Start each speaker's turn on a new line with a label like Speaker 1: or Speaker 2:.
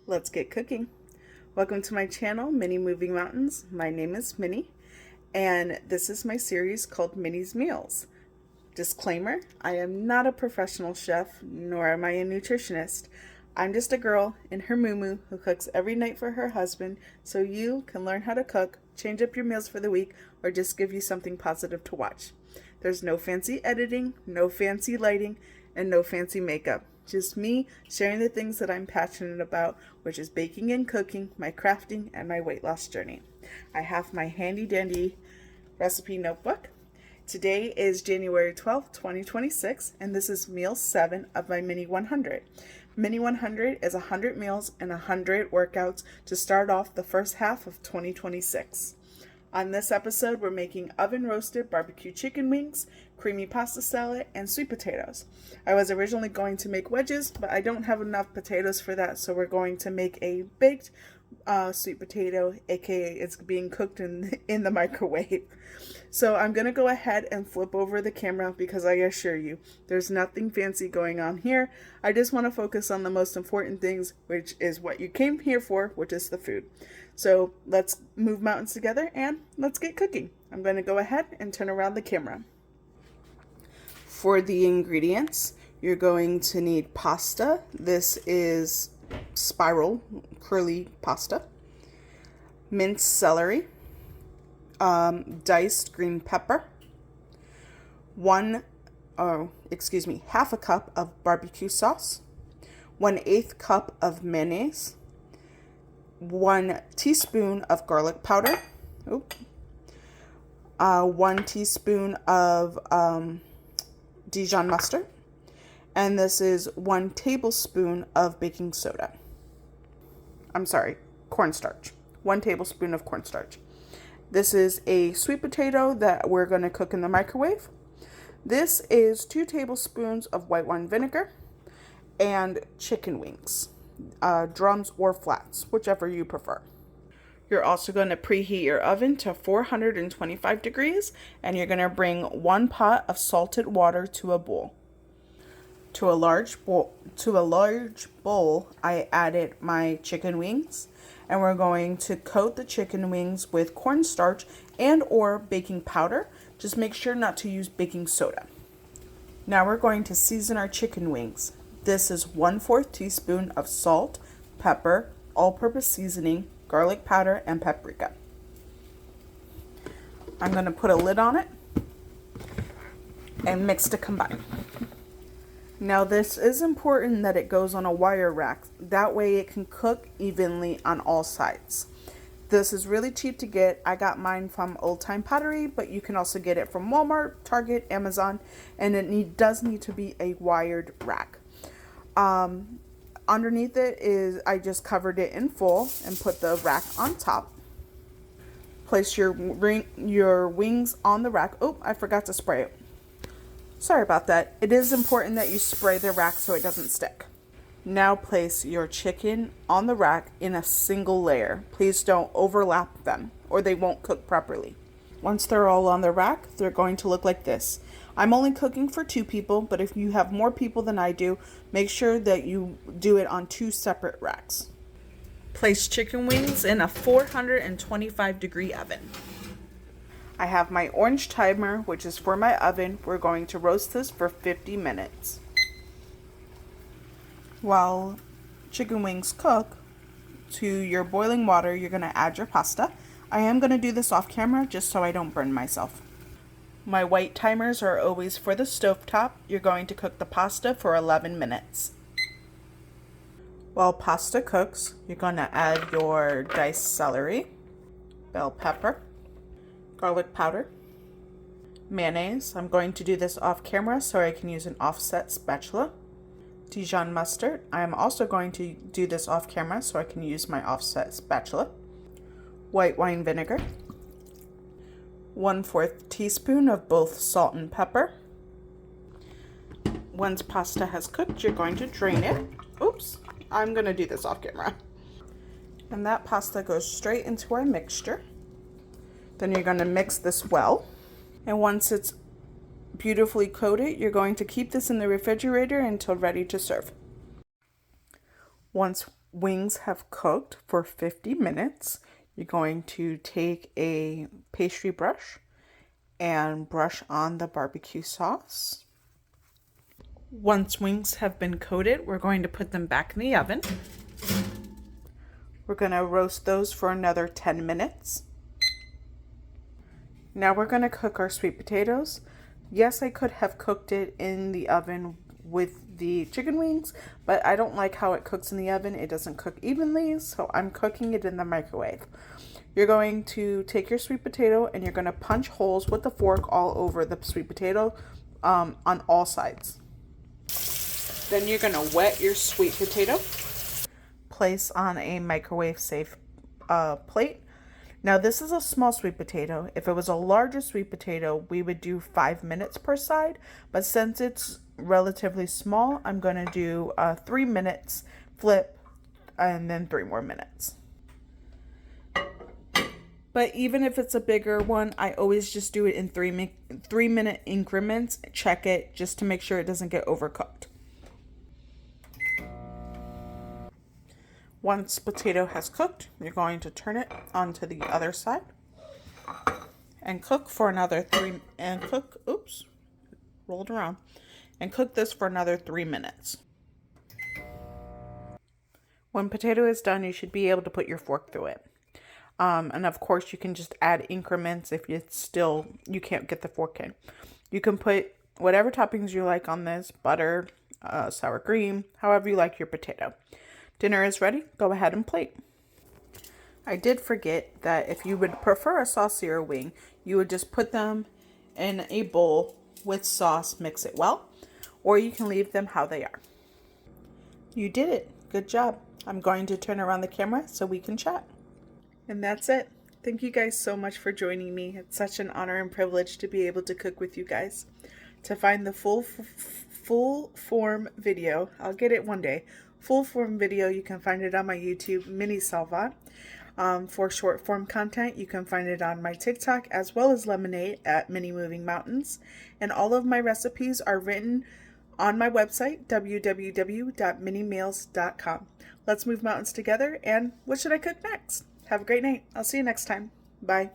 Speaker 1: Let's get cooking. Welcome to my channel, Minnie Moving Mountains. My name is Minnie, and this is my series called Minnie's Meals. Disclaimer, I am not a professional chef, nor am I a nutritionist. I'm just a girl in her muumuu who cooks every night for her husband so you can learn how to cook, change up your meals for the week, or just give you something positive to watch. There's no fancy editing, no fancy lighting, and no fancy makeup. Just me sharing the things that I'm passionate about, which is baking and cooking, my crafting, and my weight loss journey. I have my handy dandy recipe notebook. Today is January 12th, 2026, and this is meal 7 of my Mini 100. Mini 100 is 100 meals and 100 workouts to start off the first half of 2026. On this episode, we're making oven-roasted barbecue chicken wings, creamy pasta salad, and sweet potatoes. I was originally going to make wedges, but I don't have enough potatoes for that, so we're going to make a baked sweet potato, aka it's being cooked in the microwave. So I'm going to go ahead and flip over the camera because I assure you, there's nothing fancy going on here. I just want to focus on the most important things, which is what you came here for, which is the food. So let's move mountains together and let's get cooking. I'm going to go ahead and turn around the camera. For the ingredients, you're going to need pasta. This is spiral, curly pasta. Minced celery. Diced green pepper. Half a cup of barbecue sauce. 1/8 cup of mayonnaise. 1 teaspoon of garlic powder. 1 teaspoon of Dijon mustard. And this is 1 tablespoon of baking soda. Cornstarch. 1 tablespoon of cornstarch. This is a sweet potato that we're going to cook in the microwave. This is 2 tablespoons of white wine vinegar and chicken wings, drums or flats, whichever you prefer. You're also going to preheat your oven to 425 degrees, and you're going to bring 1 pot of salted water to a bowl. To a large bowl, I added my chicken wings, and we're going to coat the chicken wings with cornstarch and or baking powder. Just make sure not to use baking soda. Now we're going to season our chicken wings. This is 1/4 teaspoon of salt, pepper, all-purpose seasoning, garlic powder, and paprika. I'm going to put a lid on it and mix to combine. Now this is important that it goes on a wire rack. That way it can cook evenly on all sides. This is really cheap to get. I got mine from Old Time Pottery, but you can also get it from Walmart, Target, Amazon, and it does need to be a wired rack. Underneath it is, I just covered it in full and put the rack on top. Place your wings on the rack. Oh, I forgot to spray it. Sorry about that. It is important that you spray the rack so it doesn't stick. Now place your chicken on the rack in a single layer. Please don't overlap them or they won't cook properly. Once they're all on the rack, they're going to look like this. I'm only cooking for 2 people, but if you have more people than I do, make sure that you do it on 2 separate racks. Place chicken wings in a 425 degree oven. I have my orange timer, which is for my oven. We're going to roast this for 50 minutes. While chicken wings cook, to your boiling water, you're going to add your pasta. I am going to do this off camera just so I don't burn myself. My white timers are always for the stovetop. You're going to cook the pasta for 11 minutes. While pasta cooks, you're going to add your diced celery, bell pepper, garlic powder, mayonnaise. I'm going to do this off camera so I can use an offset spatula. Dijon mustard. I am also going to do this off camera so I can use my offset spatula. White wine vinegar. 1/4 teaspoon of both salt and pepper. Once pasta has cooked, you're going to drain it. Oops, I'm going to do this off camera. And that pasta goes straight into our mixture. Then you're going to mix this well. And once it's beautifully coated, you're going to keep this in the refrigerator until ready to serve. Once wings have cooked for 50 minutes, you're going to take a pastry brush and brush on the barbecue sauce. Once wings have been coated, we're going to put them back in the oven. We're going to roast those for another 10 minutes. Now we're going to cook our sweet potatoes. Yes, I could have cooked it in the oven with the chicken wings, but I don't like how it cooks in the oven. It doesn't cook evenly, so I'm cooking it in the microwave. You're going to take your sweet potato and you're going to punch holes with the fork all over the sweet potato on all sides. Then you're going to wet your sweet potato. Place on a microwave safe plate. Now this is a small sweet potato. If it was a larger sweet potato, we would do 5 minutes per side. But since it's relatively small, I'm going to do 3 minutes, flip, and then 3 more minutes. But even if it's a bigger one, I always just do it in 3-minute increments. Check it just to make sure it doesn't get overcooked. Once potato has cooked, you're going to turn it onto the other side and cook for another cook this for another 3 minutes. When potato is done, you should be able to put your fork through it. And of course, you can just add increments if you can't get the fork in. You can put whatever toppings you like on this, butter, sour cream, however you like your potato. Dinner is ready. Go ahead and plate. I did forget that if you would prefer a saucier wing, you would just put them in a bowl with sauce, mix it well, or you can leave them how they are. You did it. Good job. I'm going to turn around the camera so we can chat. And that's it. Thank you guys so much for joining me. It's such an honor and privilege to be able to cook with you guys. To find the full form video, I'll get it one day. Full form video, you can find it on my YouTube, Minnie Salvant. For short form content, you can find it on my TikTok as well as Lemonade at Minnie Moving Mountains. And all of my recipes are written on my website, www.minniemeals.com. Let's move mountains together, and what should I cook next? Have a great night. I'll see you next time. Bye.